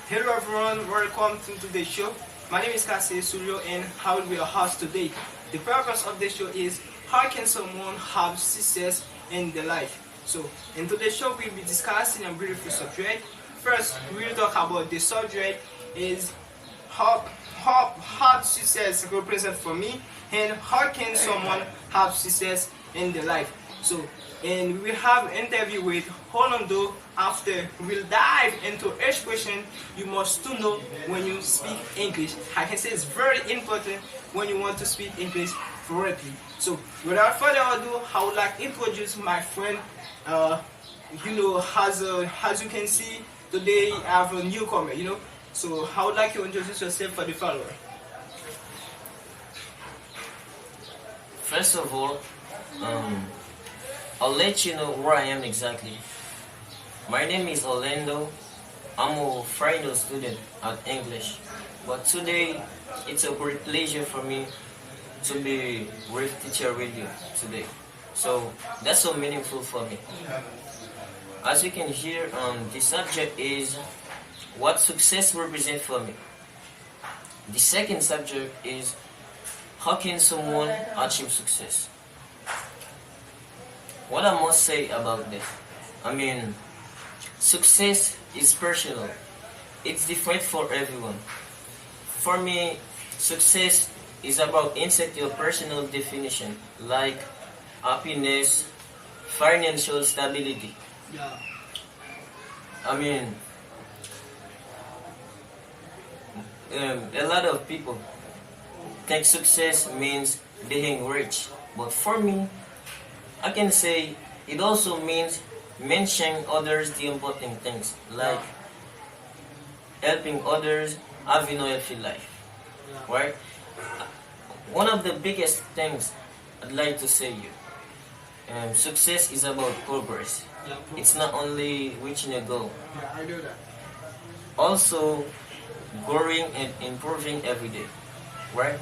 Hello everyone, welcome to today's show. My name is Kasi Suryo and I will be your host today. The purpose of the show is how can someone have success in their life? So in today's show we'll be discussing a beautiful subject. First we'll talk about the subject is how success represent for me and how can someone have success in their life. So and we will have an interview with Rolando. After we'll dive into each question you must to know when you speak English. I can say it's very important when you want to speak English correctly. So without further ado, I would like to introduce my friend. As you can see today, I have a newcomer. So I would like you to introduce yourself for the follower. First of all, I'll let you know where I am exactly. My name is Orlando. I'm a final student at English. But today, it's a great pleasure for me to be with Teacher Radio today. So that's so meaningful for me. As you can hear, the subject is what success represents for me. The second subject is how can someone achieve success? What I must say about this, success is personal. It's different for everyone. For me, success is about insert your personal definition, like happiness, financial stability. Yeah. A lot of people think success means being rich, but for me, I can say it also means mentioning others the important things, like helping others, having a healthy life, right? One of the biggest things I'd like to say you, success is about progress. Yeah, It's not only reaching a goal, yeah, I do that. also growing and improving every day, right?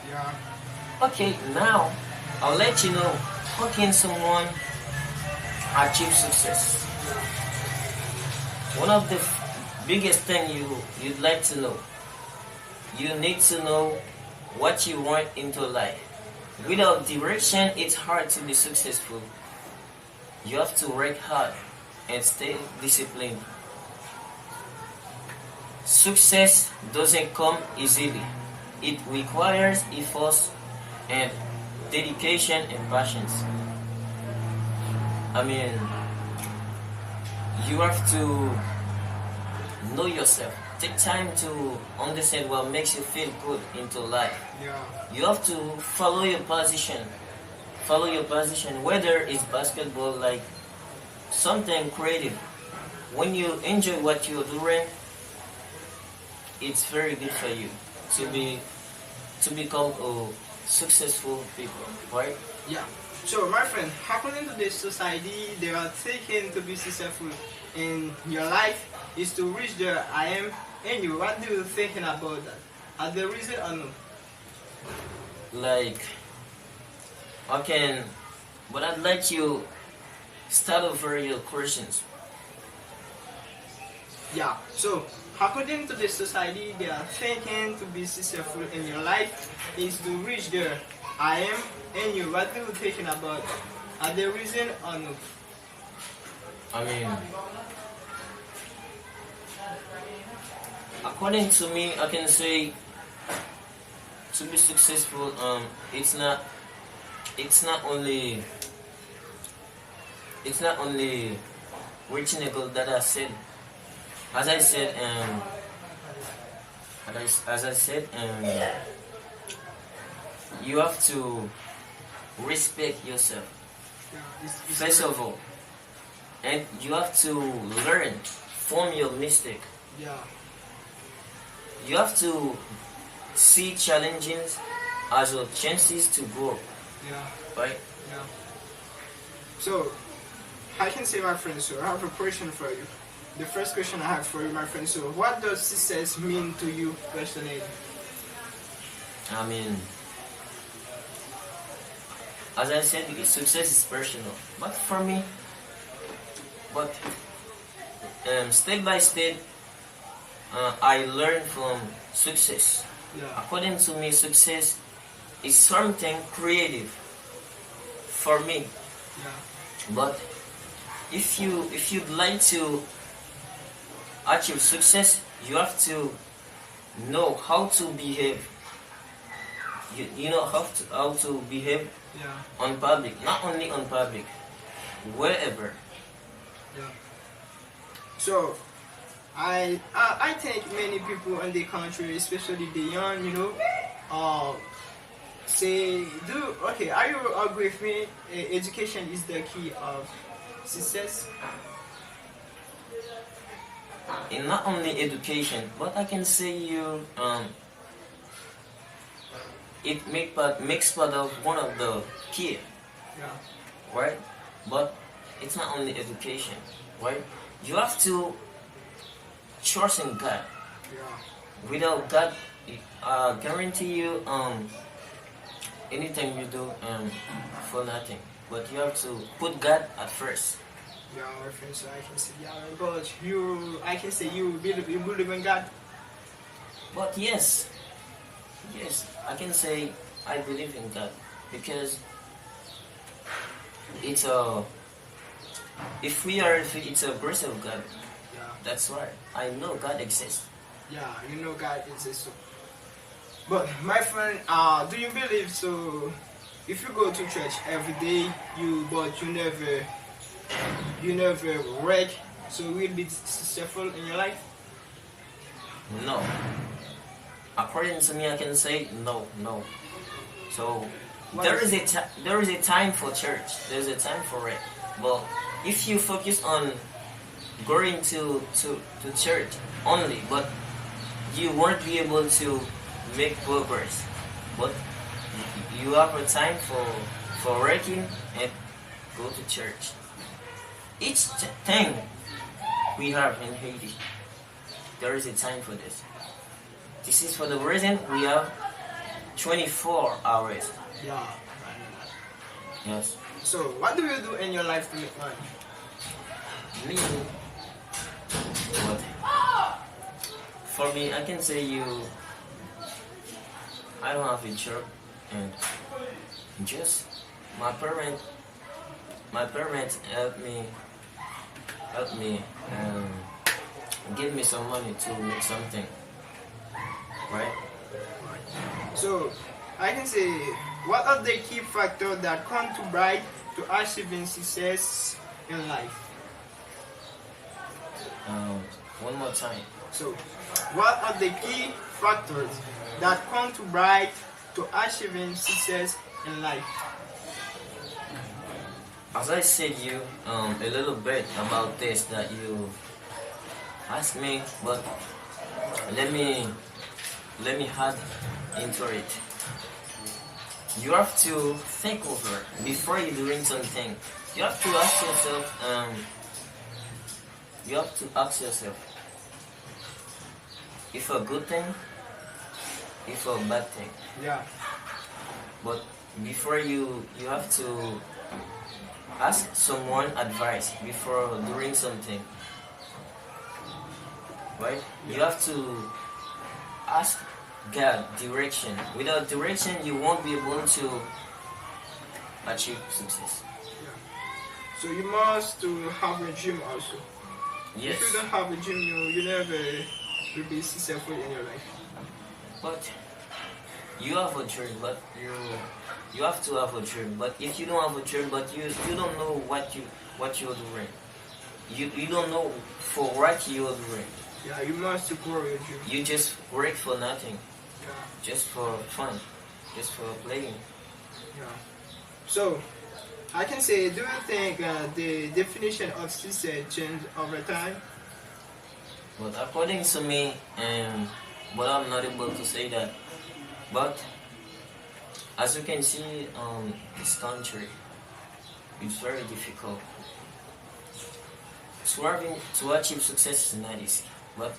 Yeah. Okay, now I'll let you know how can someone achieve success. One of the biggest thing you'd like to know, you need to know what you want into life. Without direction, it's hard to be successful. You have to work hard and stay disciplined. Success doesn't come easily. It requires effort and dedication and patience. You have to know yourself. Take time to understand what makes you feel good into life. Yeah. You have to follow your position. Follow your position, whether it's basketball, like something creative. When you enjoy what you're doing, it's very good for you to become a successful people, right? Yeah. So, my friend, according to the society, they are taken to be successful in your life is to reach the I am in you. What do you thinking about that? Are the reason or no? Like, but I'd like you start over your questions. Yeah. So, according to the society, they are thinking to be successful in your life is to reach the I am in you. What do you thinking about that? Are the reason or no? According to me, I can say to be successful, it's not only reaching a goal that I said. As I said, you have to respect yourself It's first very- of all, and you have to learn from your mistake. Yeah. You have to see challenges as a chances to grow, Yeah. right? Yeah. So, I can say, my friend, so I have a question for you. The first question I have for you, my friend, so what does success mean to you personally? As I said, success is personal, but for me, step by step, I learned from success. Yeah. According to me, success is something creative for me. Yeah. But if you'd like to achieve success, you have to know how to behave. You know how to behave Yeah. on public, not only on public, wherever. Yeah. So I think many people in the country, especially the young, say do okay. Are you agree with me? Education is the key of success. In not only education, but I can say you it makes part of one of the key, Yeah. right? But it's not only education, right? You have to trust in God. Yeah. Without God, guarantee you anything you do for nothing. But you have to put God at first. Yeah, our friends, so I can say, yeah, but I can say you believe in God. But yes, yes, I can say I believe in God because it's a if it's a grace of God. Yeah. That's why I know God exists. Yeah, you know God exists. So. But my friend, do you believe so? If you go to church every day, but you never work, so you will be successful in your life. No. According to me, I can say no, no. So there is a time for church. There's a time for it. But if you focus on going to church only, but you won't be able to make progress. But you have a time for working and go to church. Each thing we have in Haiti, there is a time for this. This is for the reason we have 24 hours. Yeah. Yes. So, what do you do in your life to make money? Me, what? For me, I can say I don't have a job, and just my parents help me, give me some money to make something, right? So, I can say, what are the key factors that contribute to achieving success in life? One more time. So, what are the key factors that contribute to achieving success in life? As I said you a little bit about this that you asked me, but let me add into it. You have to think over before you doing something. You have to ask yourself. You have to ask yourself if a good thing, if a bad thing. Yeah. But before you have to ask someone advice before doing something, right? You have to ask God direction. Without direction, you won't be able to achieve success. Yeah. So you must to have a dream also. Yes, If you don't have a dream, you never will be successful in your life. but you have a dream, but you have to have a dream. But if you don't have a dream, but you don't know what you're doing, you don't know for what you're doing. Yeah, you must to grow your dream. You just work for nothing, Yeah. just for fun, just for playing. Yeah. So, I can say, do you think the definition of success changed over time? But according to me, but I'm not able to say that. But as you can see, this country, it's very difficult. To achieve success is not easy. But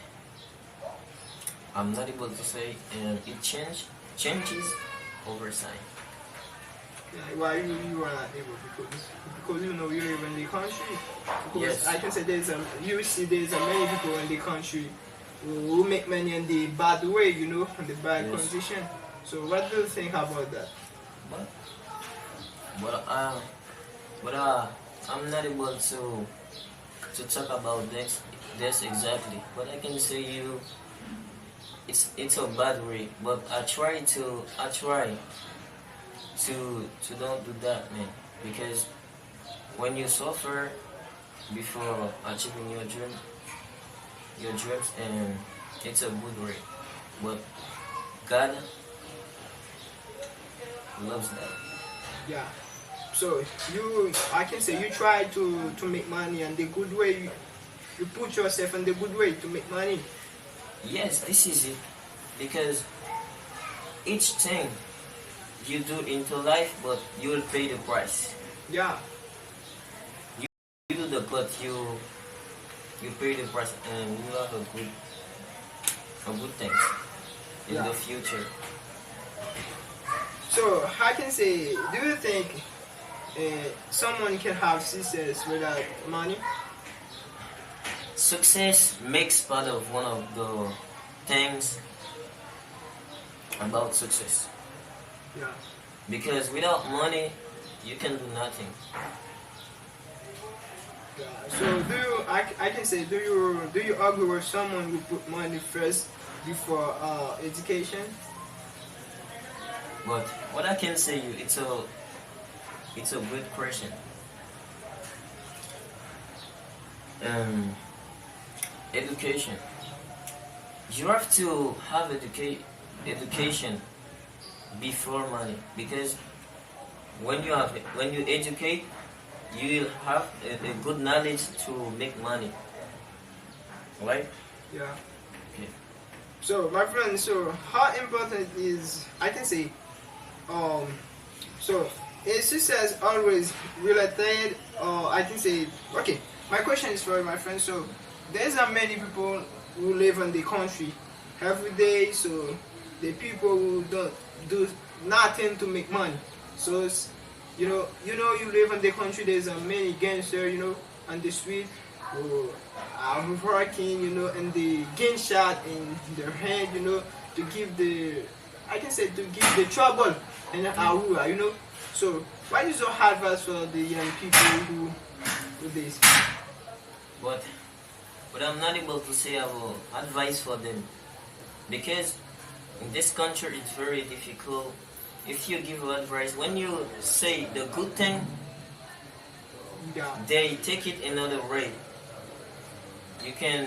I'm not able to say it changes over time. Yeah, why you are not able because you know you live in the country. Because Yes. I can say you see there's a many people in the country who make money in the bad way, in the bad Yes. condition. So what do you think about that? But but I'm not able to talk about this exactly. But I can say you it's a bad way. But I try to don't do that, man. Because when you suffer before achieving your dreams, and it's a good way. But God loves that. Yeah. So I can say you try to make money and the good way. You put yourself in the good way to make money. Yes, this is it. Because each thing you do into life, but you will pay the price. Yeah. You do the but you pay the price, and you have a good thing in Yeah. the future. So I can say, do you think someone can have success without money? Success makes part of one of the things about success. Yeah. Because without money, you can do nothing. Yeah. So I can say, do you agree with someone who put money first before education? But what I can say you, it's a good question. Education. You have to have education before money, because when you educate, you will have a good knowledge to make money, right? Yeah. Okay. So my friend, so how important is, I can say, um so is success always related, or I can say, okay, my question is for my friend. So there's many people who live in the country every day, so the people who don't do nothing to make money. So you live in the country, there's many gangsters, on the street who are working, and the gunshot in their hand, to give the, I can say, to give the trouble in Aurora, So what is your advice for the young people who do this? But I'm not able to say I will advice for them, because in this country it's very difficult. If you give advice, when you say the good thing, Yeah, they take it another way. They can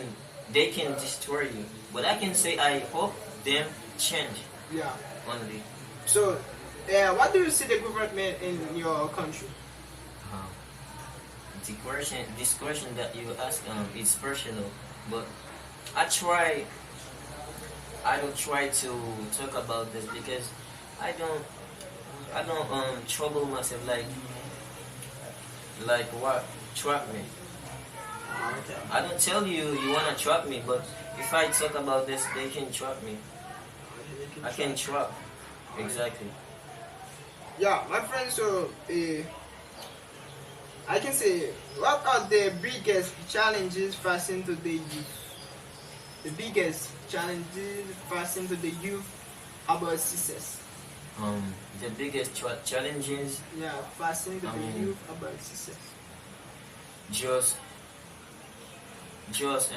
destroy you. But I can say I hope them change yeah. only. So, what do you see the government in your country? Um, this question that you ask, is personal, but I don't try to talk about this, because I don't trouble myself like what trap me. Okay. I don't tell you you wanna trap me, but if I talk about this, they can trap me. I can trap. Exactly. Yeah, my friend. So, I can say, what are the biggest challenges facing to the youth? The biggest challenges facing to the youth about success. The biggest challenges, Yeah, facing to I the mean, youth about success. just just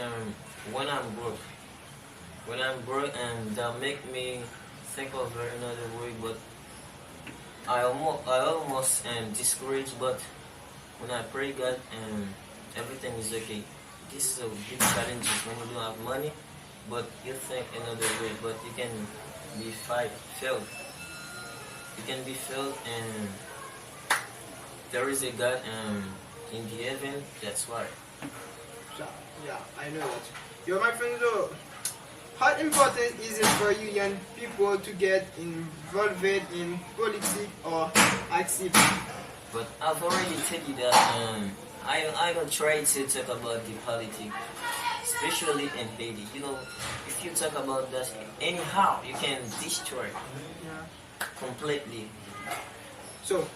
when I'm broke, and that make me think of another way. But I almost discouraged. But when I pray God, everything is okay. This is a big challenge when you don't have money, but you think another way. But you can be failed. You can be failed, and there is a God in the heaven. That's why. So, yeah, I know that. Yo, my friend, so how important is it for you young people to get involved in politics or activism? But I've already told you that I don't try to talk about the politics, especially in Haiti. If you talk about that anyhow, you can destroy Yeah. completely. So,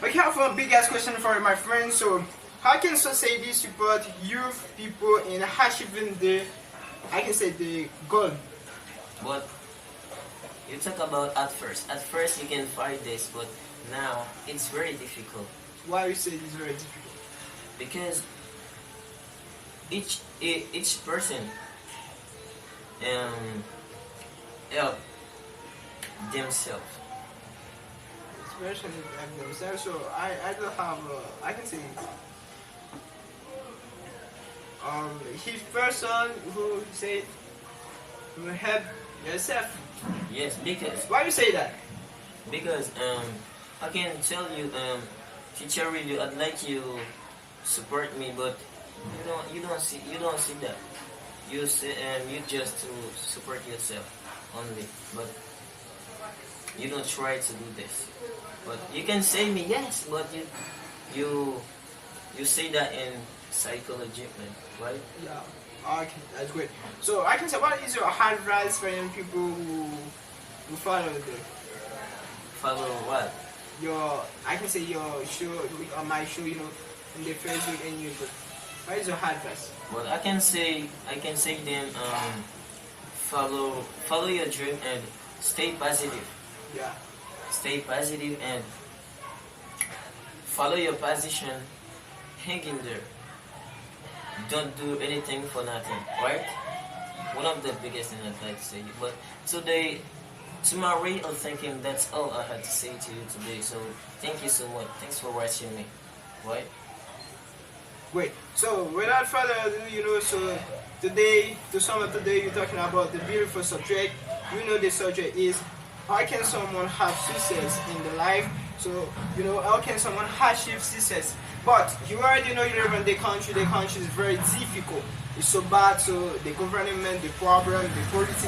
I have a big ass question for you, my friend. So, how can society support youth people in achieving I can say the goal. But you talk about at first. At first you can fight this, but now it's very difficult Why you say it's very difficult? because each person help themselves. Especially like themselves. So I don't have I can say his person who say will help yourself. Yes, Why you say that? because I can tell you teacher really I'd like you support me, but you don't see that. You say you just to support yourself only, but you don't try to do this. But you can say me yes, but you you say that in psychology, man, right? Yeah. Okay, that's great. So I can say, what is your advice for young people who follow Follow what? your I can say your show or my show, in the Facebook and YouTube. What is your advice? But I can say them follow your dream and stay positive. Yeah. Stay positive and follow your position. Hang in there. Don't do anything for nothing, right? One of the biggest things I'd like to say. But today, to my way of thinking, that's all I had to say to you today. So thank you so much. Thanks for watching me, right? Great. So without further ado, so today, to sum up today, you're talking about the beautiful subject. The subject is how can someone have success in the life? So, how can someone achieve success? But you already know you live in the country is very difficult. It's so bad, so the government, the problem, the politics,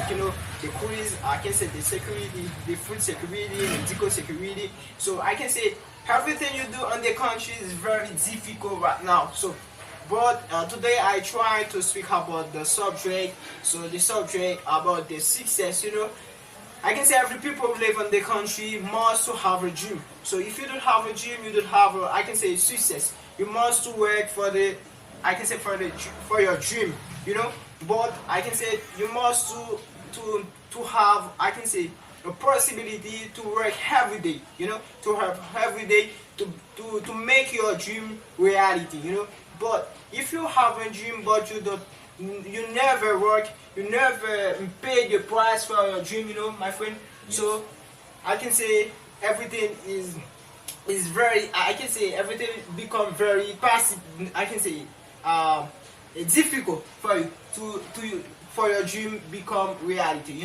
the police, I can say the security, the food security, medical security. So I can say everything you do in the country is very difficult right now. So, but today I try to speak about the subject. So the subject about the success, I can say every people who live in the country must to have a dream. So if you don't have a dream, you don't have I can say success. You must to work for I can say for your dream, But I can say you must to have I can say a possibility to work every day, to have every day to make your dream reality, But if you have a dream but you never work, you never pay the price for your dream, my friend. Yes. So I can say everything is very I can say everything become very passive. I can say it's difficult for you for your dream become reality,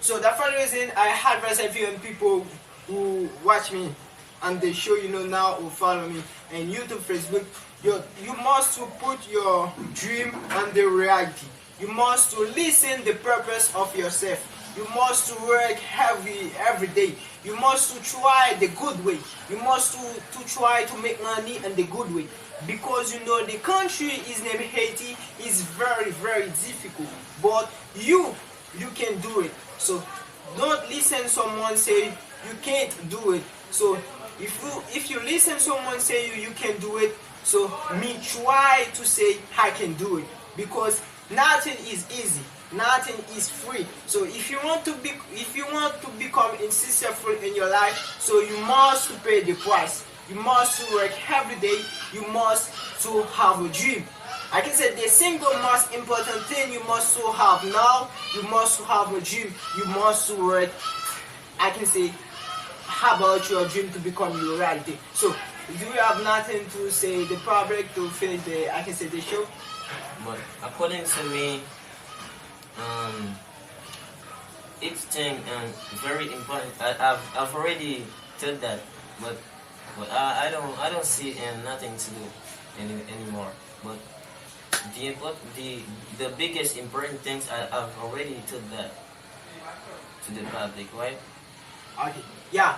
So that's for the reason I advise everyone people who watch me and they show now who follow me and YouTube, Facebook. You must to put your dream and the reality. You must to listen the purpose of yourself. You must to work every day. You must to try the good way. You must to try to make money in the good way. Because the country is named Haiti is very, very difficult. But you can do it. So don't listen someone say you can't do it. So if you listen someone say you can do it, so me try to say I can do it, because nothing is easy, nothing is free. So if you want to become successful in your life, so you must to pay the price. You must to work every day. You must to have a dream. I can say the single most important thing you must to have now. You must to have a dream. You must to work. I can say about your dream to become your reality. So do you have nothing to say the public to finish the show? But according to me, each thing very important. I've already told that, but I don't see nothing to do anymore. But the biggest important things I've already told that to the public, right? Okay. Yeah.